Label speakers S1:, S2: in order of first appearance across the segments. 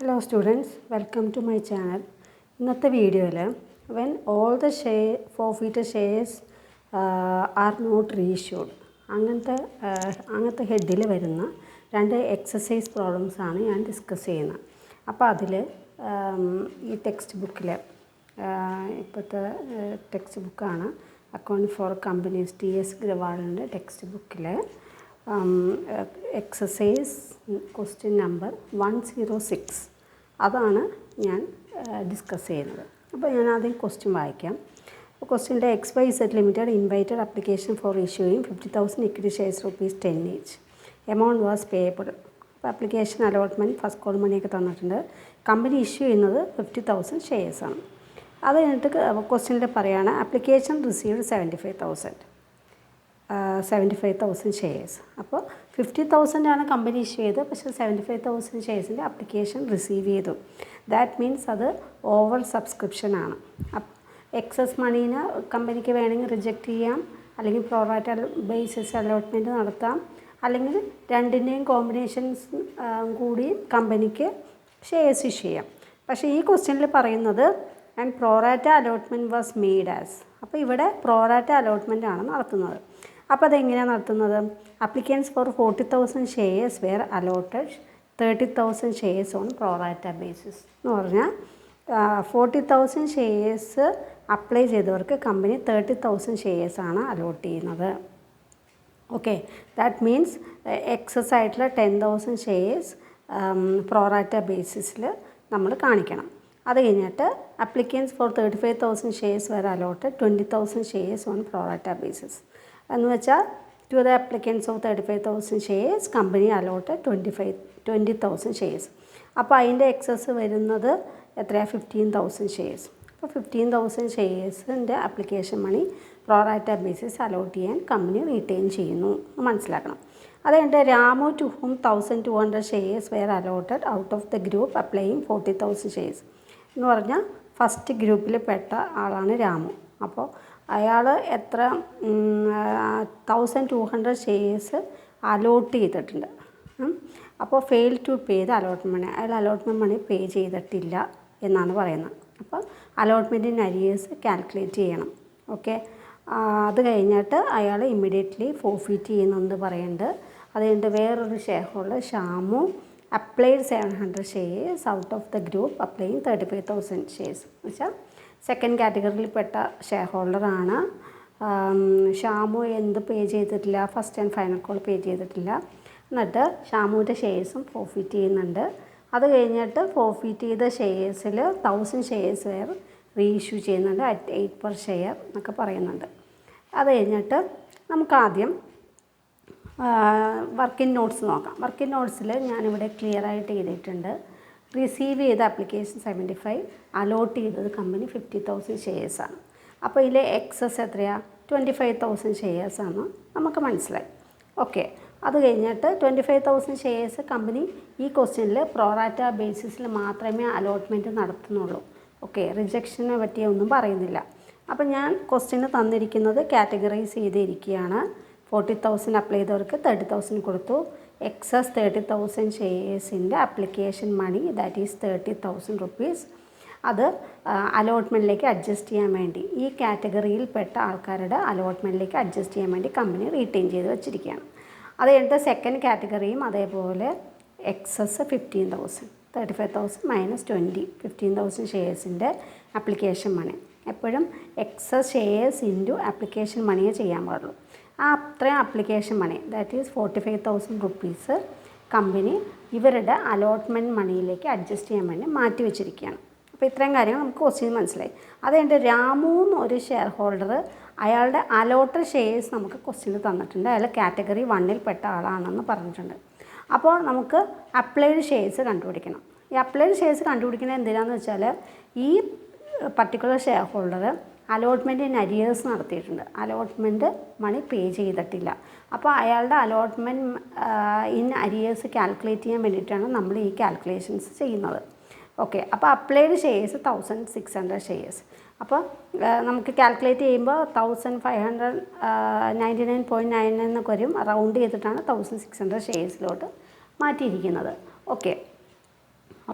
S1: Hello students, welcome to my channel. ഇന്നത്തെ വീഡിയോയിൽ when all the forfeited shares are not reissued അങ്ങനത്തെ ഹെഡിൽ വരുന്ന രണ്ട് എക്സസൈസ് പ്രോബ്ലംസ് ആണ് ഞാൻ ഡിസ്കസ് ചെയ്യുന്നത്. അപ്പോൾ അതിൽ ഈ ടെക്സ്റ്റ് ബുക്കിൽ ഇപ്പോഴത്തെ ടെക്സ്റ്റ് ബുക്കാണ് അക്കൗണ്ട് ഫോർ കമ്പനീസ് TS ഗ്രവാളിൻ്റെ ടെക്സ്റ്റ് ബുക്കിൽ എക്സസൈസ് ക്വസ്റ്റ്യൻ നമ്പർ 106 അതാണ് ഞാൻ ഡിസ്കസ് ചെയ്യുന്നത്. അപ്പോൾ ഞാൻ ആദ്യം ക്വസ്റ്റ്യൻ വായിക്കാം. ക്വസ്റ്റ്യൻ്റെ XYZ limited invited application four issuing 50,000 equity shares ₹10 each. Amount was payable. അപ്പോൾ ആപ്ലിക്കേഷൻ അലോട്ട്മെൻറ്റ് ഫസ്റ്റ് കോൾ മണിയൊക്കെ തന്നിട്ടുണ്ട്. കമ്പനി ഇഷ്യൂ ചെയ്യുന്നത് 50,000 ഷെയർസാണ്. അത് കഴിഞ്ഞിട്ട് ക്വസ്റ്റ്യനിൽ പറയുകയാണ് ആപ്ലിക്കേഷൻ റിസീവ്ഡ് 75,000 ഷെയർസ്. അപ്പോൾ 50,000 ആണ് കമ്പനി ഇഷ്യൂ ചെയ്തത്, പക്ഷേ 75,000 ഷെയർസിൻ്റെ ആപ്ലിക്കേഷൻ റിസീവ് ചെയ്തു. ദാറ്റ് മീൻസ് അത് ഓവർ സബ്സ്ക്രിപ്ഷൻ ആണ്. എക്സസ് മണീനെ കമ്പനിക്ക് വേണമെങ്കിൽ റിജക്റ്റ് ചെയ്യാം, അല്ലെങ്കിൽ പ്രോറാറ്റ ബേസിസ് അലോട്ട്മെൻറ്റ് നടത്താം, അല്ലെങ്കിൽ രണ്ടിൻ്റെയും കോമ്പിനേഷൻസ് കൂടി കമ്പനിക്ക് ഷെയർസ് ഇഷ്യൂ ചെയ്യാം. പക്ഷേ ഈ ക്വസ്റ്റ്യനിൽ പറയുന്നത് and pro rata allotment was made as. അപ്പോൾ ഇവിടെ പ്രോറാറ്റ അലോട്ട്മെൻ്റ് ആണ് നടത്തുന്നത്. അപ്പോൾ അതെങ്ങനെയാണ് നടത്തുന്നത്? Applicants for 40,000 shares were allotted 30,000 shares on pro rata basis എന്ന് പറഞ്ഞാൽ 40,000 ഷെയർസ് അപ്ലൈ ചെയ്തവർക്ക് കമ്പനി 30,000 ഷെയർസാണ് അലോട്ട് ചെയ്യുന്നത്. ഓക്കെ, ദാറ്റ് മീൻസ് എക്സസ് ആയിട്ടുള്ള 10,000 ഷെയർസ് പ്രോറാറ്റ ബേസിസിൽ നമ്മൾ കാണിക്കണം. അത് കഴിഞ്ഞിട്ട് applicants for 35,000 shares were allotted 20,000 shares on pro rata basis എന്ന് വെച്ചാൽ to the applicants of 35,000 shares company allotted 20,000 shares. അപ്പോൾ അതിൻ്റെ എക്സസ് വരുന്നത് എത്രയാണ്? 15,000 ഷെയർസ്. അപ്പോൾ 15,000 ഷെയർസിൻ്റെ application money pro rata basis allot ചെയ്യാൻ കമ്പനി റീറ്റെയിൻ ചെയ്യുന്നു മനസ്സിലാക്കണം. അതുകഴിഞ്ഞിട്ട് Ramu to whom 1,200 shares were allotted out of the group applying 40,000 shares എന്ന് പറഞ്ഞാൽ ഫസ്റ്റ് ഗ്രൂപ്പിൽ പെട്ട ആളാണ് രാമു. അപ്പോൾ അയാൾ എത്ര 1,200 ഷെയർസ് അലോട്ട് ചെയ്തിട്ടുണ്ട്. അപ്പോൾ fail to pay the allotment money, അയാൾ അലോട്ട്മെൻറ്റ് മണി പേ ചെയ്തിട്ടില്ല എന്നാണ് പറയുന്നത്. അപ്പോൾ അലോട്ട്മെൻറ്റിൻ്റെ അരിയേഴ്സ് കാൽക്കുലേറ്റ് ചെയ്യണം. ഓക്കെ, അത് കഴിഞ്ഞിട്ട് അയാൾ ഇമ്മീഡിയറ്റ്ലി ഫോർഫീറ്റ് ചെയ്യുന്നെന്ന് പറയുന്നുണ്ട്. അത് കഴിഞ്ഞിട്ട് വേറൊരു share holder Shamu applied 700 shares out of the group applying 35,000 shares എന്ന് വെച്ചാൽ സെക്കൻഡ് കാറ്റഗറിയിൽപ്പെട്ട ഷെയർ ഹോൾഡറാണ്. ഷാമു എന്ത് പേ ചെയ്തിട്ടില്ല? ഫസ്റ്റ് ആൻഡ് ഫൈനൽ കോൾ പേ ചെയ്തിട്ടില്ല. എന്നിട്ട് ഷാമുവിൻ്റെ ഷെയർസും ഫോർഫീറ്റ് ചെയ്യുന്നുണ്ട്. അത് കഴിഞ്ഞിട്ട് ഫോർഫീറ്റ് ചെയ്ത ഷെയർസിൽ 1,000 ഷെയർസ് വേറെ റീഇഷ്യൂ ചെയ്യുന്നുണ്ട് അറ്റ് 8 per ഷെയർ എന്നൊക്കെ പറയുന്നുണ്ട്. അത് കഴിഞ്ഞിട്ട് നമുക്ക് ആദ്യം വർക്കിംഗ് നോട്ട്സ് നോക്കാം. വർക്കിംഗ് നോട്ട്സിൽ ഞാനിവിടെ ക്ലിയർ ആയിട്ട് എഴുതിയിട്ടുണ്ട്. റിസീവ് ചെയ്ത ആപ്ലിക്കേഷൻ 75, അലോട്ട് ചെയ്തത് കമ്പനി 50,000 ഷെയർസാണ്. അപ്പോൾ ഇതിലെ എക്സസ് എത്രയാണ്? 25,000 ഷെയർസാണ് നമുക്ക് മനസ്സിലായി. ഓക്കെ, അത് കഴിഞ്ഞിട്ട് 25,000 ഷെയർസ് കമ്പനി ഈ ക്വസ്റ്റ്യനിൽ പ്രോറാറ്റ ബേസിസിൽ മാത്രമേ അലോട്ട്മെൻറ്റ് നടത്തുന്നുള്ളൂ. ഓക്കെ, റിജക്ഷനെ പറ്റിയൊന്നും പറയുന്നില്ല. അപ്പം ഞാൻ ക്വസ്റ്റ്യന് തന്നിരിക്കുന്നത് കാറ്റഗറൈസ് ചെയ്തിരിക്കുകയാണ്. 40,000 അപ്ലൈ ചെയ്തവർക്ക് 30,000 കൊടുത്തു. എക്സസ് 30,000 ഷെയർസിൻ്റെ application money that is 30,000 rupees. അത് അലോട്ട്മെൻറ്റിലേക്ക് അഡ്ജസ്റ്റ് ചെയ്യാൻ വേണ്ടി ഈ കാറ്റഗറിയിൽപ്പെട്ട ആൾക്കാരുടെ അലോട്ട്മെൻറ്റിലേക്ക് അഡ്ജസ്റ്റ് ചെയ്യാൻ വേണ്ടി കമ്പനി റീറ്റെയിൻ ചെയ്ത് വെച്ചിരിക്കുകയാണ്. അത് കഴിഞ്ഞിട്ട് സെക്കൻഡ് കാറ്റഗറിയും അതേപോലെ എക്സസ് 15,000, 35,000 മൈനസ് 20, 15,000 ഷെയർസിൻ്റെ ആപ്ലിക്കേഷൻ മണി. എപ്പോഴും എക്സസ് ഷെയർസ് ഇൻറ്റു ആപ്ലിക്കേഷൻ മണിയെ ചെയ്യാൻ പാടുള്ളൂ. ആ അത്രയും application money that is 45,000 rupees company ഇവരുടെ അലോട്ട്മെൻറ്റ് മണിയിലേക്ക് അഡ്ജസ്റ്റ് ചെയ്യാൻ വേണ്ടി മാറ്റി വെച്ചിരിക്കുകയാണ്. അപ്പോൾ ഇത്രയും കാര്യങ്ങൾ നമുക്ക് ക്വസ്റ്റ്യൻ മനസ്സിലായി. അതുകൊണ്ട് രാമു എന്നൊരു ഷെയർ ഹോൾഡർ അയാളുടെ അലോട്ടഡ് ഷെയർസ് നമുക്ക് ക്വസ്റ്റ്യനിൽ തന്നിട്ടുണ്ട്. അയാൾ കാറ്റഗറി 1-ൽ പെട്ട ആളാണെന്ന് പറഞ്ഞിട്ടുണ്ട്. അപ്പോൾ നമുക്ക് അപ്ലൈഡ് ഷെയർസ് കണ്ടുപിടിക്കണം. ഈ അപ്ലൈഡ് ഷെയർസ് കണ്ടുപിടിക്കുന്നത് എന്തിനാണെന്ന് വെച്ചാൽ ഈ പർട്ടിക്കുലർ ഷെയർ ഹോൾഡർ അലോട്ട്മെൻറ്റിന് അരിയേഴ്സ് നടത്തിയിട്ടുണ്ട്, അലോട്ട്മെൻറ്റ് മണി പേ ചെയ്തിട്ടില്ല. അപ്പോൾ അയാളുടെ അലോട്ട്മെൻറ്റ് ഇൻ അരിയേഴ്സ് കാൽക്കുലേറ്റ് ചെയ്യാൻ വേണ്ടിയിട്ടാണ് നമ്മൾ ഈ കാൽക്കുലേഷൻസ് ചെയ്യുന്നത്. ഓക്കെ, അപ്പോൾ അപ്ലൈഡ് ഷെയർസ് 1,600 ഷെയർസ്. അപ്പോൾ നമുക്ക് കാൽക്കുലേറ്റ് ചെയ്യുമ്പോൾ 1,599.99 എന്നൊക്കെ വരും. റൗണ്ട് ചെയ്തിട്ടാണ് 1,600 ഷെയർസിലോട്ട് മാറ്റിയിരിക്കുന്നത്. ഓക്കെ,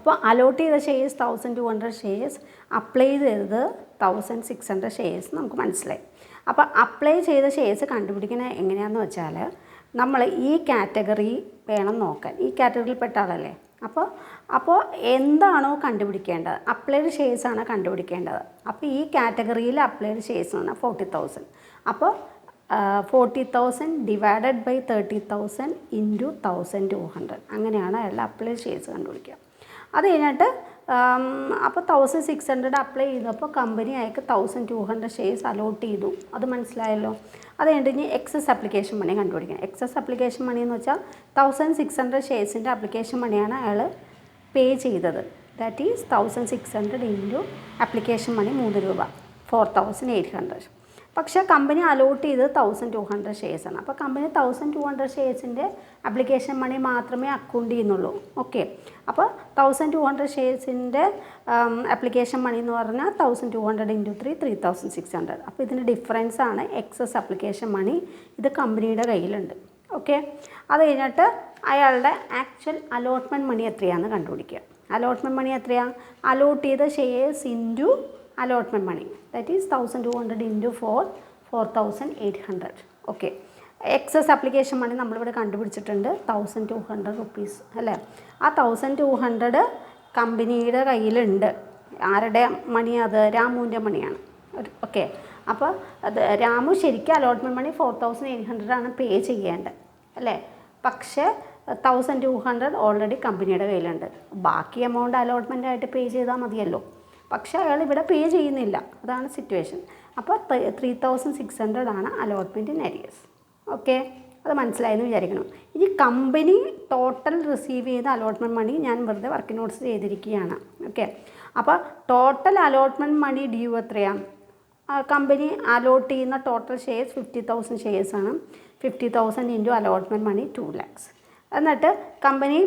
S1: അപ്പോൾ അലോട്ട് ചെയ്ത ഷെയർസ് 1200 ഷെയർസ്, അപ്ലൈ ചെയ്തത് 1600 ഷെയർസ് നമുക്ക് മനസ്സിലായി. അപ്പോൾ അപ്ലൈ ചെയ്ത ഷെയർസ് കണ്ടുപിടിക്കുന്നത് എങ്ങനെയാണെന്ന് വെച്ചാൽ നമ്മൾ ഈ കാറ്റഗറി വേണം നോക്കാൻ. ഈ കാറ്റഗറിയിൽ പെട്ട ആളല്ലേ. അപ്പോൾ എന്താണോ കണ്ടുപിടിക്കേണ്ടത്, അപ്ലൈഡ് ഷെയർസാണ് കണ്ടുപിടിക്കേണ്ടത്. അപ്പോൾ ഈ കാറ്റഗറിയിൽ അപ്ലൈഡ് ഷെയർസ് എന്ന് പറഞ്ഞാൽ 40,000. അപ്പോൾ 40,000 ഡിവൈഡഡ് ബൈ 30,000 ഇൻറ്റു 1200, അങ്ങനെയാണ് അയാളുടെ അപ്ലൈഡ് ഷെയർസ് കണ്ടുപിടിക്കുക. അത് കഴിഞ്ഞിട്ട് അപ്പോൾ 1600 അപ്ലൈ ചെയ്തപ്പോൾ കമ്പനി അയക്ക് 1200 ഷെയർസ് അലോട്ട് ചെയ്തു. അത് മനസ്സിലായല്ലോ. അത് കഴിഞ്ഞിട്ട് ഇനി എക്സസ് ആപ്ലിക്കേഷൻ മണി കണ്ടുപിടിക്കണം. എക്സസ് ആപ്ലിക്കേഷൻ മണി എന്ന് വെച്ചാൽ 1600 ഷെയർസിൻ്റെ ആപ്ലിക്കേഷൻ മണിയാണ് അയാൾ പേ ചെയ്തത്. That is 1600 into application money 3 രൂപ, 4800. പക്ഷേ കമ്പനി അലോട്ട് ചെയ്തത് 1200 ഷെയർസാണ്. അപ്പോൾ കമ്പനി 1200 ഷെയർസിൻ്റെ ആപ്ലിക്കേഷൻ മണി മാത്രമേ അക്കൗണ്ട് ചെയ്യുന്നുള്ളൂ. ഓക്കെ. അപ്പോൾ 1200 ഷെയർസിൻ്റെ ആപ്ലിക്കേഷൻ മണി എന്ന് പറഞ്ഞാൽ 1200 ഇൻറ്റു 3 3600. അപ്പോൾ ഇതിൻ്റെ ഡിഫറൻസാണ് എക്സസ് ആപ്ലിക്കേഷൻ മണി. ഇത് കമ്പനിയുടെ കയ്യിലുണ്ട്. ഓക്കെ. അത് കഴിഞ്ഞിട്ട് അയാളുടെ ആക്ച്വൽ അലോട്ട്മെൻറ്റ് മണി എത്രയാണെന്ന് കണ്ടുപിടിക്കുക. അലോട്ട്മെൻറ്റ് മണി എത്രയാണ്? അലോട്ട് ചെയ്ത shares into allotment money, that is 1200 into 4, 4800. Okay. Excess application money നമ്മളിവിടെ കണ്ടുപിടിച്ചിട്ടുണ്ട് 1200 റുപ്പീസ് അല്ലേ. ആ 1200 കമ്പനിയുടെ കയ്യിലുണ്ട്. ആരുടെ മണിയാണ് അത്? രാമുവിൻ്റെ മണിയാണ്. ഓക്കെ. അപ്പോൾ അത് രാമു ശരിക്കും അലോട്ട്മെൻറ്റ് മണി 4800 ആണ് പേ ചെയ്യേണ്ടത് അല്ലേ. പക്ഷേ 1200 ഓൾറെഡി കമ്പനിയുടെ കയ്യിലുണ്ട്. ബാക്കി എമൗണ്ട് അലോട്ട്മെൻ്റ് ആയിട്ട് പേ ചെയ്താൽ മതിയല്ലോ. പക്ഷേ അയാൾ ഇവിടെ പേ ചെയ്യുന്നില്ല. അതാണ് സിറ്റുവേഷൻ. അപ്പോൾ 3600 ആണ് അലോട്ട്മെൻറ്റ് ഇൻ അരിയേഴ്സ്. ഓക്കെ. അത് മനസ്സിലായെന്ന് വിചാരിക്കണം. ഇനി കമ്പനി ടോട്ടൽ റിസീവ് ചെയ്ത അലോട്ട്മെൻറ്റ് മണി ഞാൻ വെറുതെ വർക്ക് നോട്ട്സ് ചെയ്തിരിക്കുകയാണ്. ഓക്കെ. അപ്പോൾ ടോട്ടൽ അലോട്ട്മെൻറ്റ് മണി ഡ്യൂ എത്രയാണ്? കമ്പനി അലോട്ട് ചെയ്യുന്ന ടോട്ടൽ ഷെയർസ് 50,000 ഷെയർസാണ്. 50,000 ഇൻറ്റു അലോട്ട്മെൻറ്റ് മണി 2 lakhs. എന്നിട്ട് കമ്പനി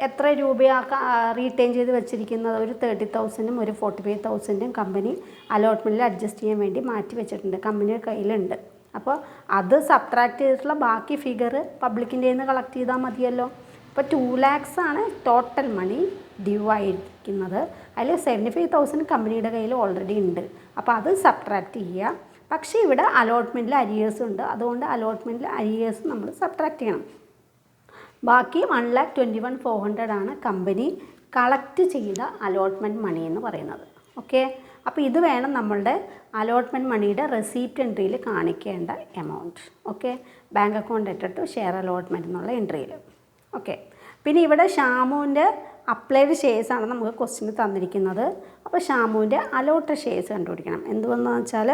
S1: എത്ര രൂപയാണ് റീറ്റെയിൻ ചെയ്ത് വെച്ചിരിക്കുന്നത്? ഒരു 30,000ഉം ഒരു 45,000ഉം കമ്പനി അലോട്ട്മെൻറ്റിൽ അഡ്ജസ്റ്റ് ചെയ്യാൻ വേണ്ടി മാറ്റി വെച്ചിട്ടുണ്ട്. കമ്പനിയുടെ കയ്യിലുണ്ട്. അപ്പോൾ അത് സബ്ട്രാക്ട് ചെയ്തിട്ടുള്ള ബാക്കി ഫിഗർ പബ്ലിക്കിൻ്റെ നിന്ന് കളക്ട് ചെയ്താൽ മതിയല്ലോ. അപ്പോൾ 2 lakhs ആണ് ടോട്ടൽ മണി ഡ്യൂ ആയിരിക്കുന്നത്. അതിൽ 75,000 കമ്പനിയുടെ കയ്യിൽ ഓൾറെഡി ഉണ്ട്. അപ്പോൾ അത് സബ്ട്രാക്ട് ചെയ്യുക. പക്ഷേ ഇവിടെ അലോട്ട്മെൻറ്റിൽ അരിയേഴ്സ് ഉണ്ട്. അതുകൊണ്ട് അലോട്ട്മെൻറ്റിൽ അരിയേഴ്സ് നമ്മൾ സബ്ട്രാക്ട് ചെയ്യണം. ബാക്കി 1,21,400 ആണ് കമ്പനി കളക്ട് ചെയ്ത അലോട്ട്മെൻറ്റ് മണി എന്ന് പറയുന്നത്. ഓക്കെ. അപ്പോൾ ഇത് വേണം നമ്മളുടെ അലോട്ട്മെൻറ്റ് മണിയുടെ റെസീപ്റ്റ് എൻട്രിയിൽ കാണിക്കേണ്ട എമൗണ്ട്. ഓക്കെ. ബാങ്ക് അക്കൗണ്ട് ഡെറ്റഡ് ടു ഷെയർ അലോട്ട്മെൻറ്റ് എന്നുള്ള എൻട്രിയിൽ. ഓക്കെ. പിന്നെ ഇവിടെ ഷാമുവിൻ്റെ അപ്ലൈഡ് ഷെയർസാണ് നമുക്ക് ക്വസ്റ്റ്യൻ തന്നിരിക്കുന്നത്. അപ്പോൾ ഷാമുവിൻ്റെ അലോട്ടഡ് ഷെയർസ് കണ്ടുപിടിക്കണം. എന്തുവെന്ന് വെച്ചാൽ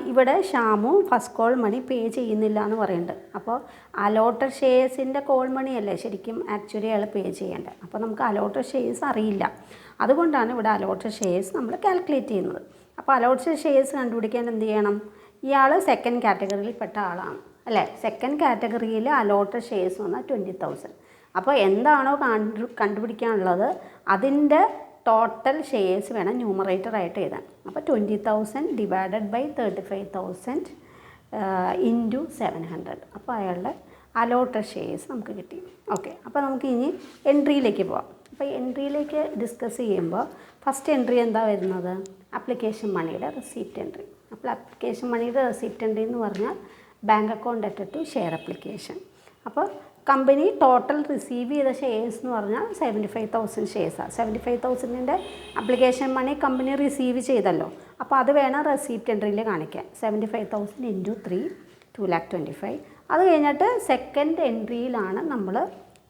S1: ഇവിടെ ഷാമു ഫസ്റ്റ് കോൾ മണി പേ ചെയ്യുന്നില്ല എന്ന് പറയുന്നുണ്ട്. അപ്പോൾ അലോട്ടഡ് ഷെയർസിൻ്റെ കോൾ മണിയല്ലേ ശരിക്കും ആക്ച്വലി അയാൾ പേ ചെയ്യേണ്ടത്. അപ്പോൾ നമുക്ക് അലോട്ടഡ് ഷെയർസ് അറിയില്ല. അതുകൊണ്ടാണ് ഇവിടെ അലോട്ടഡ് ഷെയർസ് നമ്മൾ കാൽക്കുലേറ്റ് ചെയ്യുന്നത്. അപ്പോൾ അലോട്ടഡ് ഷെയർസ് കണ്ടുപിടിക്കാൻ എന്ത് ചെയ്യണം? ഇയാൾ സെക്കൻഡ് കാറ്റഗറിയിൽ പെട്ട ആളാണ് അല്ലേ. സെക്കൻഡ് കാറ്റഗറിയിൽ അലോട്ടഡ് ഷെയർസ് വന്നാൽ 20,000. അപ്പോൾ എന്താണോ കണ്ടുപിടിക്കാനുള്ളത് അതിൻ്റെ ടോട്ടൽ ഷെയർസ് വേണം ന്യൂമറേറ്റർ ആയിട്ട് എഴുതാൻ. അപ്പോൾ 20,000 ഡിവൈഡഡ് ബൈ 35,000 ഇൻറ്റു 700. അപ്പോൾ അയാളുടെ അലോട്ടഡ് ഷെയർസ് നമുക്ക് കിട്ടി. ഓക്കെ. അപ്പോൾ നമുക്ക് ഇനി എൻട്രിയിലേക്ക് പോവാം. അപ്പോൾ എൻട്രിയിലേക്ക് ഡിസ്കസ് ചെയ്യുമ്പോൾ ഫസ്റ്റ് എൻട്രി എന്താ വരുന്നത്? ആപ്ലിക്കേഷൻ മണിയുടെ റെസിപ്റ്റ് എൻട്രി. അപ്പോൾ ആപ്ലിക്കേഷൻ മണിയുടെ റെസിപ്റ്റ് എൻട്രി എന്ന് പറഞ്ഞാൽ ബാങ്ക് അക്കൗണ്ട് ഡെറ്റഡ് ടു ഷെയർ ആപ്ലിക്കേഷൻ. അപ്പോൾ കമ്പനി ടോട്ടൽ റിസീവ് ചെയ്ത ഷെയർസ് എന്ന് പറഞ്ഞാൽ 75,000 ഷെയർസാണ്. 75,000ൻ്റെ ആപ്ലിക്കേഷൻ മണി കമ്പനി റിസീവ് ചെയ്തല്ലോ. അപ്പോൾ അത് വേണം റെസിപ്റ്റ് എൻട്രിയിൽ കാണിക്കാൻ. 75,000 ഇൻറ്റു 3, 2,25,000. അത് കഴിഞ്ഞിട്ട് സെക്കൻഡ് എൻട്രിയിലാണ് നമ്മൾ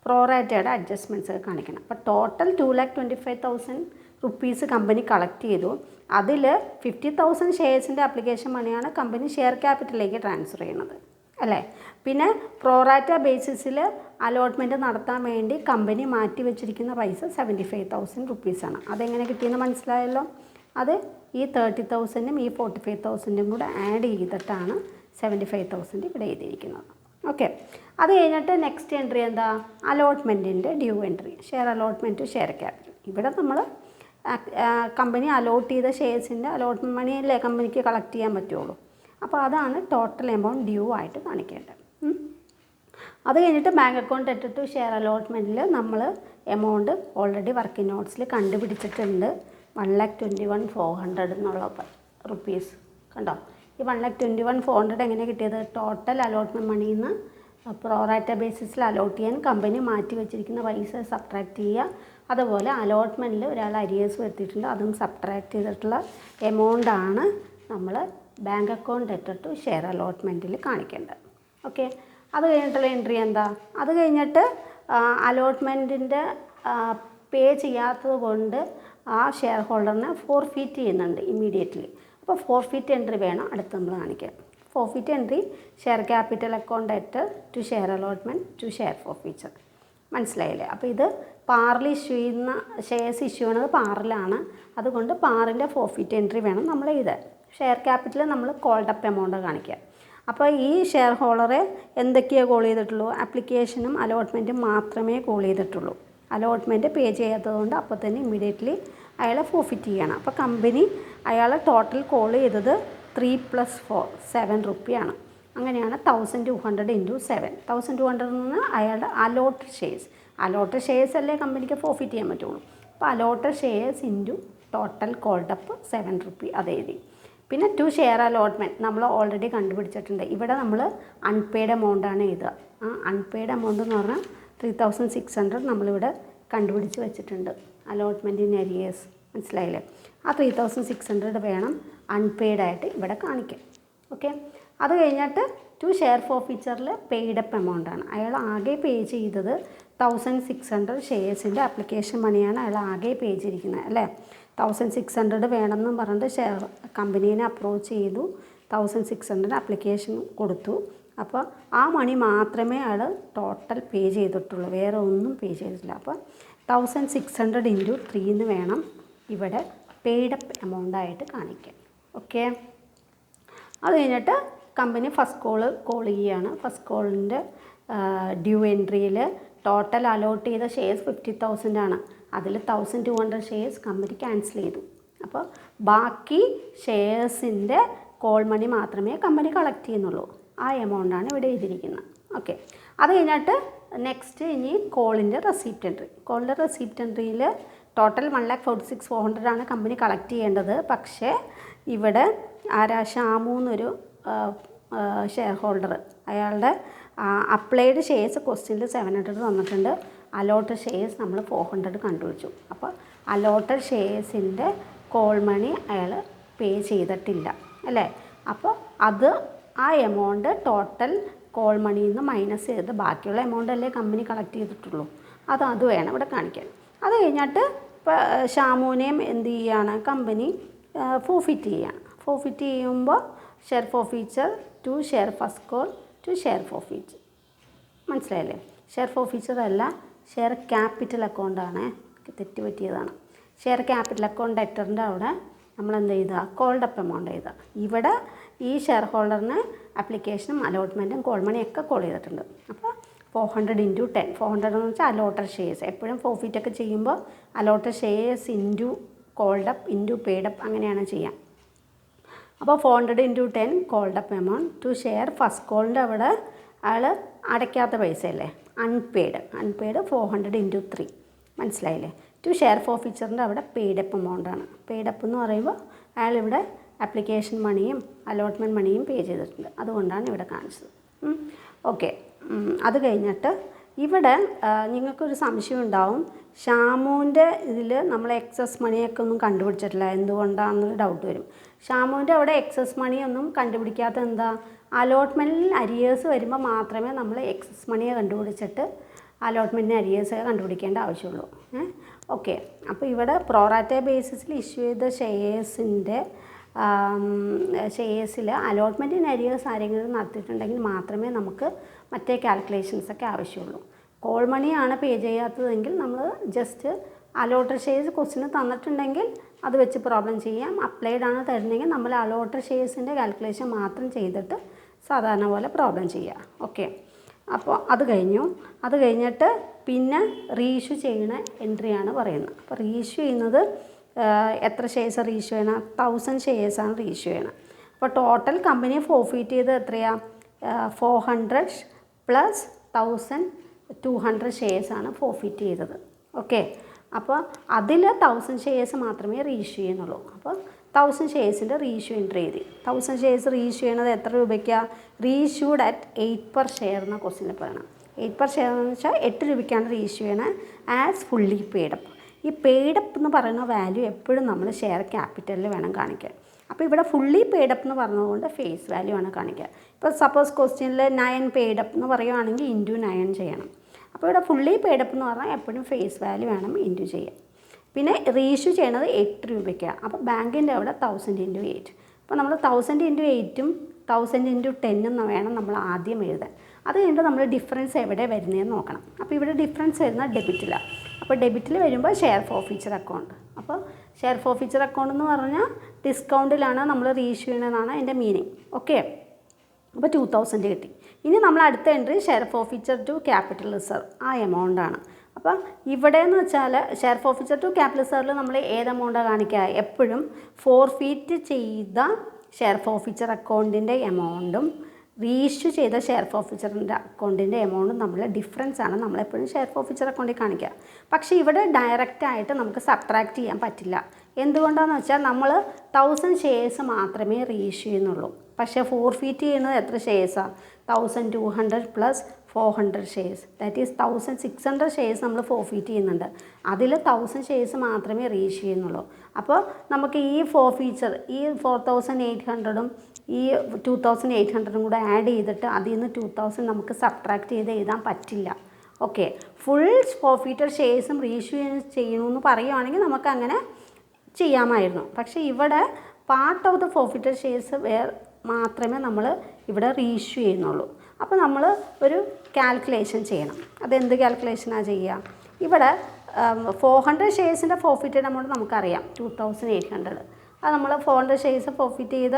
S1: പ്രോറാറ്റയുടെ അഡ്ജസ്റ്റ്മെൻറ്റ്സ് കാണിക്കണം. അപ്പോൾ ടോട്ടൽ 2,25,000 റുപ്പീസ് കമ്പനി കളക്ട് ചെയ്തു. അതിൽ 50,000 ഷെയർസിൻ്റെ ആപ്ലിക്കേഷൻ മണിയാണ് കമ്പനി ഷെയർ ക്യാപിറ്റലിലേക്ക് ട്രാൻസ്ഫർ ചെയ്യുന്നത് അല്ലേ. പിന്നെ പ്രോറാറ്റ ബേസിസിൽ അലോട്ട്മെൻറ്റ് നടത്താൻ വേണ്ടി കമ്പനി മാറ്റി വെച്ചിരിക്കുന്ന പൈസ 75,000 റുപ്പീസാണ്. അതെങ്ങനെ കിട്ടിയെന്ന് മനസ്സിലായല്ലോ. അത് ഈ 30,000ഉം ഈ 45,000ഉം കൂടെ ആഡ് ചെയ്തിട്ടാണ് 75,000 ഇവിടെ എഴുതിയിരിക്കുന്നത്. ഓക്കെ. അത് കഴിഞ്ഞിട്ട് നെക്സ്റ്റ് എൻട്രി എന്താ? അലോട്ട്മെൻറ്റിൻ്റെ due entry, share allotment to share capital. ഇവിടെ നമ്മൾ കമ്പനി അലോട്ട് ചെയ്ത ഷെയർസിൻ്റെ അലോട്ട്മെൻറ്റ് മണിയല്ലേ കമ്പനിക്ക് കളക്ട് ചെയ്യാൻ പറ്റുള്ളൂ. അപ്പോൾ അതാണ് ടോട്ടൽ എമൗണ്ട് ഡ്യൂ ആയിട്ട് കാണിക്കേണ്ടത്. അത് കഴിഞ്ഞിട്ട് ബാങ്ക് അക്കൗണ്ട് ഡെറ്റഡ് ടു ഷെയർ അലോട്ട്മെൻറ്റിൽ നമ്മൾ എമൗണ്ട് ഓൾറെഡി വർക്കിംഗ് നോട്ട്സിൽ കണ്ടുപിടിച്ചിട്ടുണ്ട്. 1,21,400 എന്നുള്ള റുപ്പീസ് കണ്ടോ. ഈ 1,21,400 എങ്ങനെ കിട്ടിയത്? ടോട്ടൽ അലോട്ട്മെൻറ്റ് മണിയിൽ നിന്ന് പ്രോറാറ്റ ബേസിസിൽ അലോട്ട് ചെയ്യാൻ കമ്പനി മാറ്റി വെച്ചിരിക്കുന്ന പൈസ സബ്ട്രാക്ട് ചെയ്യുക. അതുപോലെ അലോട്ട്മെൻറ്റിൽ ഒരാൾ അരിയേഴ്സ് വരുത്തിയിട്ടുണ്ട്, അതും സബ്ട്രാക്ട് ചെയ്തിട്ടുള്ള എമൗണ്ടാണ് നമ്മൾ bank account debtor to share അലോട്ട്മെൻറ്റിൽ കാണിക്കേണ്ടത്. ഓക്കെ, അത് കഴിഞ്ഞിട്ടുള്ള എൻട്രി എന്താ? അത് കഴിഞ്ഞിട്ട് അലോട്ട്മെൻറ്റിൻ്റെ പേ ചെയ്യാത്തത് കൊണ്ട് ആ ഷെയർ ഹോൾഡറിനെ ഫോർഫീറ്റ് ചെയ്യുന്നുണ്ട് ഇമ്മീഡിയറ്റ്ലി. അപ്പോൾ ഫോർഫീറ്റ് എൻട്രി വേണം അടുത്ത് നമ്മൾ കാണിക്കാൻ. Forfeit entry share capital account debtor to share allotment to share forfeiture. മനസ്സിലായില്ലേ? അപ്പോൾ ഇത് പാറിൽ ഇഷ്യൂ ചെയ്യുന്ന ഷെയർസ് ഇഷ്യൂ ചെയ്യുന്നത് പാറിലാണ്. അതുകൊണ്ട് പാറിൻ്റെ ഫോർഫീറ്റ് എൻട്രി വേണം നമ്മൾ എഴുതാൻ. ഷെയർ ക്യാപിറ്റൽ നമ്മൾ കോൾഡ് അപ്പ് എമൗണ്ട് കാണിക്കുക. അപ്പോൾ ഈ ഷെയർ ഹോൾഡറെ എന്തൊക്കെയാണ് കോൾ ചെയ്തിട്ടുള്ളൂ? ആപ്ലിക്കേഷനും അലോട്ട്മെൻറ്റും മാത്രമേ കോൾ ചെയ്തിട്ടുള്ളൂ. അലോട്ട്മെൻറ്റ് പേ ചെയ്യാത്തതുകൊണ്ട് അപ്പോൾ തന്നെ ഇമ്മീഡിയറ്റ്ലി അയാളെ ഫോർഫിറ്റ് ചെയ്യണം. അപ്പോൾ കമ്പനി അയാളെ ടോട്ടൽ കോൾ ചെയ്തത് 3 + 4 7 റുപ്പിയാണ്. അങ്ങനെയാണ് 1,200 × 7. 1,200 നിന്ന് അയാളുടെ അലോട്ടഡ് ഷെയർസ്. അലോട്ടഡ് ഷെയർസ് അല്ലേ കമ്പനിക്ക് ഫോർഫിറ്റ് ചെയ്യാൻ പറ്റുള്ളൂ. അപ്പോൾ allotted shares into total called up 7 rupee അത് എഴുതി. പിന്നെ ടു ഷെയർ അലോട്ട്മെൻറ്റ് നമ്മൾ ഓൾറെഡി കണ്ടുപിടിച്ചിട്ടുണ്ട്. ഇവിടെ നമ്മൾ അൺപെയ്ഡ് എമൗണ്ടാണ് എഴുതുക. ആ അൺപെയ്ഡ് എമൗണ്ട് എന്ന് പറഞ്ഞാൽ 3,600 നമ്മളിവിടെ കണ്ടുപിടിച്ച് വെച്ചിട്ടുണ്ട്. Allotment in arrears. മനസ്സിലായില്ലേ? ആ 3,600 വേണം അൺപെയ്ഡ് ആയിട്ട് ഇവിടെ കാണിക്കാൻ. ഓക്കെ, അത് കഴിഞ്ഞിട്ട് ടു ഷെയർ ഫോർഫീച്ചറിൽ പെയ്ഡപ്പ് എമൗണ്ടാണ്. അയാൾ ആകെ പേ ചെയ്തത് 1,600 ഷെയർസിൻ്റെ ആപ്ലിക്കേഷൻ മണിയാണ് അയാൾ ആകെ പേ ചെയ്തിരിക്കുന്നത് അല്ലേ. 1,600 വേണമെന്നും പറഞ്ഞിട്ട് ഷെയർ കമ്പനീനെ അപ്രോച്ച് ചെയ്തു. 1,600 ആപ്ലിക്കേഷൻ കൊടുത്തു. അപ്പോൾ ആ മണി മാത്രമേ അയാൾ ടോട്ടൽ പേ ചെയ്തിട്ടുള്ളൂ, വേറെ ഒന്നും പേ ചെയ്തിട്ടില്ല. അപ്പോൾ 1,600 × 3 എന്ന് വേണം ഇവിടെ പെയ്ഡപ്പ് എമൗണ്ടായിട്ട് കാണിക്കാൻ. ഓക്കെ, അത് കഴിഞ്ഞിട്ട് കമ്പനി ഫസ്റ്റ് കോൾ ചെയ്യുകയാണ്. ഫസ്റ്റ് കോളിൻ്റെ ഡ്യൂ എൻട്രിയിൽ ടോട്ടൽ അലോട്ട് ചെയ്ത ഷെയർസ് 50,000 ആണ്. അതിൽ 1,200 ഷെയർസ് കമ്പനി ക്യാൻസൽ ചെയ്തു. അപ്പോൾ ബാക്കി ഷെയർസിൻ്റെ കോൾ മണി മാത്രമേ കമ്പനി കളക്ട് ചെയ്യുന്നുള്ളൂ. ആ എമൗണ്ടാണ് ഇവിടെ എഴുതിയിരിക്കുന്നത്. ഓക്കെ, അത് കഴിഞ്ഞിട്ട് നെക്സ്റ്റ് ഇനി കോളിൻ്റെ റെസിപ്റ്റ് എൻട്രി. കോളിൻ്റെ റെസിപ്റ്റ് എൻട്രിയിൽ ടോട്ടൽ 1,46,400 ആണ് കമ്പനി കളക്ട് ചെയ്യേണ്ടത്. പക്ഷേ ഇവിടെ ഷാമു എന്നൊരു ഷെയർ ഹോൾഡർ, അയാളുടെ അപ്ലൈഡ് ഷെയർസ് ക്വസ്റ്റ്യനിൽ 700 തന്നിട്ടുണ്ട്. അലോട്ടഡ് ഷെയർസ് നമ്മൾ 400 കണ്ടുപിടിച്ചു. അപ്പോൾ അലോട്ടഡ് ഷെയർസിൻ്റെ കോൾ മണി അയാൾ പേ ചെയ്തിട്ടില്ല അല്ലേ. അപ്പോൾ അത് ആ എമൗണ്ട് ടോട്ടൽ കോൾ മണിയിൽ നിന്ന് മൈനസ് ചെയ്തിട്ട് ബാക്കിയുള്ള എമൗണ്ട് അല്ലേ കമ്പനി കളക്ട് ചെയ്തിട്ടുള്ളൂ. അത് വേണം ഇവിടെ കാണിക്കാൻ. അത് കഴിഞ്ഞിട്ട് ഇപ്പോൾ ഷാമുവിനെയും എന്ത് ചെയ്യുകയാണ് കമ്പനി ഫോർഫിറ്റ് ചെയ്യുകയാണ്. ഫോർഫിറ്റ് ചെയ്യുമ്പോൾ share forfeiture to share first call to share forfeiture. മനസ്സിലായില്ലേ? ഷെയർ ഫോർഫീച്ചർ അല്ല, ഷെയർ ക്യാപിറ്റൽ അക്കൗണ്ടാണ്. തെറ്റ് പറ്റിയതാണ്. ഷെയർ ക്യാപിറ്റൽ അക്കൗണ്ട് ഡെറ്ററിൻ്റെ അവിടെ നമ്മൾ എന്ത് ചെയ്താൽ കോൾഡ് അപ്പ് എമൗണ്ട് ചെയ്താൽ. ഇവിടെ ഈ ഷെയർ ഹോൾഡറിന് ആപ്ലിക്കേഷനും അലോട്ട്മെൻറ്റും കോൾ മണിയൊക്കെ കോൾ ചെയ്തിട്ടുണ്ട്. അപ്പോൾ 400 × 10. 400 എന്ന് വെച്ചാൽ അലോട്ടഡ് ഷെയർസ്. എപ്പോഴും ഫോർഫിറ്റൊക്കെ ചെയ്യുമ്പോൾ allotted shares into called up into paid up അങ്ങനെയാണ് ചെയ്യാം. അപ്പോൾ 400 × 10 called up amount to share first കോളിൻ്റെ അവിടെ അയാൾ അടയ്ക്കാത്ത പൈസയല്ലേ, അൺപെയ്ഡ് 400 × 3. മനസ്സിലായില്ലേ? ടു ഷെയർ ഫോർഫീച്ചറിൻ്റെ അവിടെ പെയ്ഡപ്പ് എമൗണ്ടാണ്. പെയ്ഡപ്പ് എന്ന് പറയുമ്പോൾ അയാളിവിടെ ആപ്ലിക്കേഷൻ മണിയും അലോട്ട്മെൻറ്റ് മണിയും പേ ചെയ്തിട്ടുണ്ട്. അതുകൊണ്ടാണ് ഇവിടെ കാണിച്ചത്. ഓക്കെ, അത് കഴിഞ്ഞിട്ട് ഇവിടെ നിങ്ങൾക്കൊരു സംശയം ഉണ്ടാവും. ഷാമുവിൻ്റെ ഇതിൽ നമ്മൾ എക്സസ് മണിയൊക്കെ ഒന്നും കണ്ടുപിടിച്ചിട്ടില്ല, എന്തുകൊണ്ടാണെന്നൊരു ഡൗട്ട് വരും. ഷാമുവിൻ്റെ അവിടെ എക്സസ് മണിയൊന്നും കണ്ടുപിടിക്കാത്ത എന്താ, അലോട്ട്മെൻറ്റിൽ അരിയേഴ്സ് വരുമ്പോൾ മാത്രമേ നമ്മൾ എക്സസ് മണിയെ കണ്ടുപിടിച്ചിട്ട് അലോട്ട്മെൻറ്റിന് അരിയേഴ്സ് കണ്ടുപിടിക്കേണ്ട ആവശ്യമുള്ളൂ. ഓക്കെ, അപ്പോൾ ഇവിടെ പ്രോറാറ്റ ബേസിസിൽ ഇഷ്യൂ ചെയ്ത ഷെയർസിൽ അലോട്ട്മെൻറ്റിന് അരിയേഴ്സ് ആരെങ്കിലും നടത്തിയിട്ടുണ്ടെങ്കിൽ മാത്രമേ നമുക്ക് മറ്റേ കാൽക്കുലേഷൻസൊക്കെ ആവശ്യമുള്ളൂ. കോൾ മണിയാണ് പേ ചെയ്യാത്തതെങ്കിൽ നമ്മൾ ജസ്റ്റ് അലോട്ടഡ് ഷെയർസ് ക്വസ്റ്റിന് തന്നിട്ടുണ്ടെങ്കിൽ അത് വെച്ച് പ്രോബ്ലം ചെയ്യാം. അപ്ലൈഡ് ആണ് തരുന്നെങ്കിൽ നമ്മൾ അലോട്ടഡ് ഷെയർസിൻ്റെ കാൽക്കുലേഷൻ മാത്രം ചെയ്തിട്ട് സാധാരണ പോലെ പ്രോബ്ലം ചെയ്യുക. ഓക്കെ, അപ്പോൾ അത് കഴിഞ്ഞിട്ട് പിന്നെ റീഇഷ്യൂ ചെയ്യുന്ന എൻട്രിയാണ് പറയുന്നത്. അപ്പോൾ റീഇഷ്യൂ ചെയ്യുന്നത് എത്ര ഷെയർസ് റീഇഷ്യൂ ചെയ്യണം? 1,000 ഷെയർസാണ് റീഇഷ്യൂ ചെയ്യണം. അപ്പോൾ ടോട്ടൽ കമ്പനി ഫോർഫീറ്റ് ചെയ്ത് എത്രയാണ്? 400 + 1,200 ഷെയർസാണ് ഫോർഫീറ്റ് ചെയ്തത്. ഓക്കെ. അപ്പോൾ അതിൽ 1000 ഷെയർസ് മാത്രമേ റീഇഷ്യൂ ചെയ്യുന്നുള്ളൂ. അപ്പോൾ 1000 ഷെയർസിൻ്റെ റീഇഷ്യൂ എൻട്രി ചെയ്തി. 1000 ഷെയർസ് റീഇഷ്യൂ ചെയ്യണത് എത്ര രൂപയ്ക്കാണ്? റീഇഷ്യൂഡ് അറ്റ് 8 per share എന്ന ക്വസ്റ്റ്യനിൽ പറയണം. 8 per share എന്ന് വെച്ചാൽ 8 രൂപയ്ക്കാണ് റീഇഷ്യൂ ചെയ്യണത് ആസ് ഫുള്ളി പെയ്ഡപ്പ്. ഈ പെയ്ഡപ്പ് എന്ന് പറയുന്ന വാല്യൂ എപ്പോഴും നമ്മൾ ഷെയർ ക്യാപിറ്റലിൽ വേണം കാണിക്കാൻ. അപ്പോൾ ഇവിടെ ഫുള്ളി പെയ്ഡപ്പ് എന്ന് പറഞ്ഞതുകൊണ്ട് ഫേസ് വാല്യൂ ആണ് കാണിക്കുക. ഇപ്പോൾ സപ്പോസ് ക്വസ്റ്റ്യനിൽ 9 പെയ്ഡപ്പ് എന്ന് പറയുകയാണെങ്കിൽ ഇൻറ്റു 9 ചെയ്യണം. അപ്പോൾ ഇവിടെ ഫുള്ളി പെയ്ഡപ്പ് എന്ന് പറഞ്ഞാൽ എപ്പോഴും ഫേസ് വാല്യൂ വേണം ഇൻറ്റു ചെയ്യാം. പിന്നെ റീഇഷ്യൂ ചെയ്യണത് 8 രൂപയ്ക്കാണ്. അപ്പോൾ ബാങ്കിൻ്റെ അവിടെ 1000 × 8. അപ്പോൾ നമ്മൾ 1000 × 8ഉം 1000 × 10 വേണം നമ്മൾ ആദ്യം എഴുതാൻ. അത് കഴിഞ്ഞിട്ട് നമ്മൾ ഡിഫറൻസ് എവിടെ വരുന്നതെന്ന് നോക്കണം. അപ്പോൾ ഇവിടെ ഡിഫറൻസ് വരുന്ന ഡെബിറ്റിലാണ്. അപ്പോൾ ഡെബിറ്റിൽ വരുമ്പോൾ ഷെയർ ഫോർഫീച്ചർ അക്കൗണ്ട്. അപ്പോൾ ഷെയർ ഫോർഫീച്ചർ അക്കൗണ്ട് എന്ന് പറഞ്ഞാൽ ഡിസ്കൗണ്ടിലാണ് നമ്മൾ റീഇഷ്യൂ ചെയ്യണമെന്നാണ് എൻ്റെ മീനിങ്. ഓക്കെ. അപ്പോൾ 2000 കിട്ടി. ഇനി നമ്മൾ അടുത്ത entry share forfeiture to capital reserve, ആ എമൗണ്ടാണ്. അപ്പോൾ ഇവിടെ എന്ന് വെച്ചാൽ ഷെയർ ഫോർഫീച്ചർ ടു ക്യാപിറ്റൽ റിസർവിൽ നമ്മൾ ഏത് എമൗണ്ടാണ് കാണിക്കുക? എപ്പോഴും ഫോർഫീറ്റ് ചെയ്ത ഷെയർ ഫോർഫീച്ചർ അക്കൗണ്ടിൻ്റെ എമൗണ്ടും റീഇഷ്യൂ ചെയ്ത ഷെയർ ഫോർഫീച്ചറിൻ്റെ അക്കൗണ്ടിൻ്റെ എമൗണ്ടും തമ്മിലുള്ള ഡിഫറൻസാണ് നമ്മളെപ്പോഴും ഷെയർ ഫോർഫീച്ചർ അക്കൗണ്ടിൽ കാണിക്കുക. പക്ഷേ ഇവിടെ ഡയറക്റ്റായിട്ട് നമുക്ക് സബ്ട്രാക്റ്റ് ചെയ്യാൻ പറ്റില്ല. എന്തുകൊണ്ടാണെന്ന് വെച്ചാൽ നമ്മൾ 1000 ഷെയർസ് മാത്രമേ റീഇഷ്യൂ ചെയ്യുന്നുള്ളൂ. പക്ഷേ ഫോർഫീറ്റ് ചെയ്യുന്നത് എത്ര ഷെയർസാണ്? 1200 + 400 ഷെയർസ്, ദാറ്റ് ഈസ് 1600 ഷെയർസ് നമ്മൾ ഫോർഫീറ്റ് ചെയ്യുന്നുണ്ട്. അതിൽ 1000 ഷെയർസ് മാത്രമേ റീഇഷ്യൂ ചെയ്യുന്നുള്ളൂ. അപ്പോൾ നമുക്ക് ഈ ഫോർഫീച്ചർ ഈ 4800ഉം ഈ 2800ഉം കൂടെ ആഡ് ചെയ്തിട്ട് അതിൽ നിന്ന് 2000 നമുക്ക് സബ്ട്രാക്റ്റ് ചെയ്ത് എഴുതാൻ പറ്റില്ല. ഓക്കെ. ഫുൾ ഫോർഫീറ്റഡ് ഷെയർസും റീഇഷ്യൂ ചെയ്യണമെന്ന് പറയുകയാണെങ്കിൽ നമുക്കങ്ങനെ ചെയ്യാമായിരുന്നു. പക്ഷേ ഇവിടെ part of the forfeited shares മാത്രമേ നമ്മൾ ഇവിടെ റീഇഷ്യൂ ചെയ്യുന്നുള്ളൂ. അപ്പോൾ നമ്മൾ ഒരു കാൽക്കുലേഷൻ ചെയ്യണം. അതെന്ത് കാൽക്കുലേഷനാണ് ചെയ്യുക? ഇവിടെ 400 ഷെയർസിൻ്റെ ഫോർഫീറ്റഡ് എമൗണ്ട് നമുക്കറിയാം 2800. അത് നമ്മൾ 400 ഷെയർസ് ഫോർഫീറ്റ് ചെയ്ത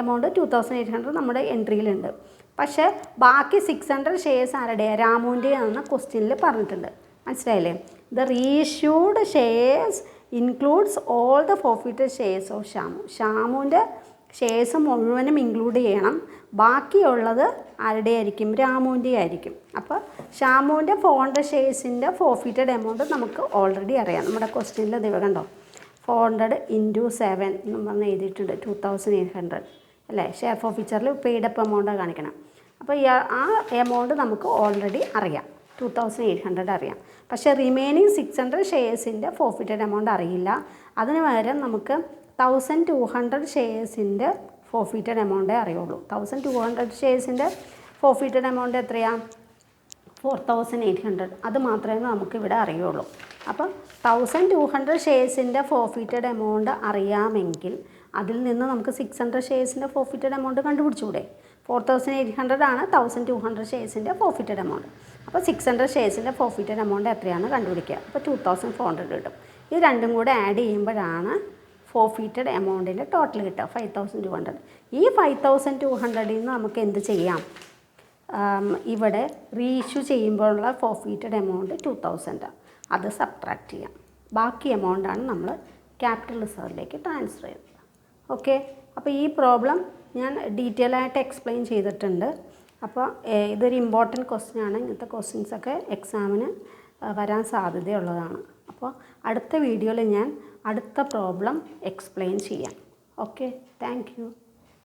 S1: എമൗണ്ട് 2800 നമ്മുടെ എൻട്രിയിലുണ്ട്. പക്ഷേ ബാക്കി 600 ഷെയർസ് ആരുടെയാണ്? രാമുവിൻ്റെ ആണെന്ന് ക്വസ്റ്റ്യനിൽ പറഞ്ഞിട്ടുണ്ട്. മനസ്സിലായില്ലേ? The reissued shares includes all the forfeited shares of Shamu. ഷാമുവിൻ്റെ ഷെയർസ് മുഴുവനും ഇൻക്ലൂഡ് ചെയ്യണം. ബാക്കിയുള്ളത് ആരുടെ ആയിരിക്കും? രാമുവിൻ്റെ ആയിരിക്കും. അപ്പോൾ ഷാമുവിൻ്റെ 400 ഷെയർസിൻ്റെ ഫോർഫീറ്റഡ് എമൗണ്ട് നമുക്ക് ഓൾറെഡി അറിയാം. നമ്മുടെ ക്വസ്റ്റ്യനിൽ ഇത് കണ്ടോ, 400 × 7 എന്ന് പറഞ്ഞ് എഴുതിയിട്ടുണ്ട്, 2800 അല്ലേ? ഷെയർ ഫോർഫീച്ചറിൽ പെയ്ഡപ്പ് എമൗണ്ടാണ് കാണിക്കണം. അപ്പോൾ ആ എമൗണ്ട് നമുക്ക് ഓൾറെഡി അറിയാം, 2800 അറിയാം. പക്ഷേ റിമൈനിങ് 600 ഷെയർസിൻ്റെ ഫോർഫീറ്റഡ് എമൗണ്ട് അറിയില്ല. അതിന് പകരം നമുക്ക് 1200 ഷെയർസിൻ്റെ ഫോർഫീറ്റഡ് എമൗണ്ടേ അറിയുള്ളൂ. 1200 ഷെയർസിൻ്റെ ഫോർഫീറ്റഡ് എമൗണ്ട് എത്രയാണ്? 4800. അത് മാത്രമേ നമുക്കിവിടെ അറിയുള്ളൂ. അപ്പോൾ 1200 ഷെയർസിൻ്റെ ഫോർഫീറ്റഡ് എമൗണ്ട് അറിയാമെങ്കിൽ അതിൽ നിന്ന് നമുക്ക് 600 ഷെയർസിൻ്റെ ഫോർഫീറ്റഡ് എമൗണ്ട് കണ്ടുപിടിച്ചുകൂടെ? 4800 ആണ് 1200 ഷെയർസിൻ്റെ ഫോർഫീറ്റഡ് എമൗണ്ട്. അപ്പോൾ 600 ഷെയർസിൻ്റെ ഫോർഫീറ്റഡ് എമൗണ്ട് എത്രയാണെന്ന് കണ്ടുപിടിക്കുക. അപ്പോൾ 2400 കിട്ടും. ഇത് രണ്ടും കൂടെ ആഡ് ചെയ്യുമ്പോഴാണ് ഫോർഫീറ്റഡ് എമൗണ്ടിൻ്റെ ടോട്ടൽ കിട്ടുക 5200. ഈ 5200ൽ നിന്ന് നമുക്ക് എന്ത് ചെയ്യാം? ഇവിടെ റീഇഷ്യൂ ചെയ്യുമ്പോഴുള്ള ഫോർഫീറ്റഡ് എമൗണ്ട് 2000, അത് സബ്ട്രാക്റ്റ് ചെയ്യാം. ബാക്കി എമൗണ്ടാണ് നമ്മൾ ക്യാപിറ്റൽ റിസർവിലേക്ക് ട്രാൻസ്ഫർ ചെയ്യുന്നത്. ഓക്കെ. അപ്പോൾ ഈ പ്രോബ്ലം ഞാൻ ഡീറ്റെയിൽ ആയിട്ട് എക്സ്പ്ലെയിൻ ചെയ്തിട്ടുണ്ട്. അപ്പോൾ ഇതൊരു ഇമ്പോർട്ടൻറ്റ് ക്വസ്റ്റ്യൻ ആണ്. ഇങ്ങനത്തെ ക്വസ്റ്റ്യൻസൊക്കെ എക്സാമിന് വരാൻ സാധ്യതയുള്ളതാണ്. അപ്പോൾ അടുത്ത വീഡിയോയിൽ ഞാൻ അടുത്ത പ്രോബ്ലം എക്സ്പ്ലെയിൻ ചെയ്യാം. Okay, thank you.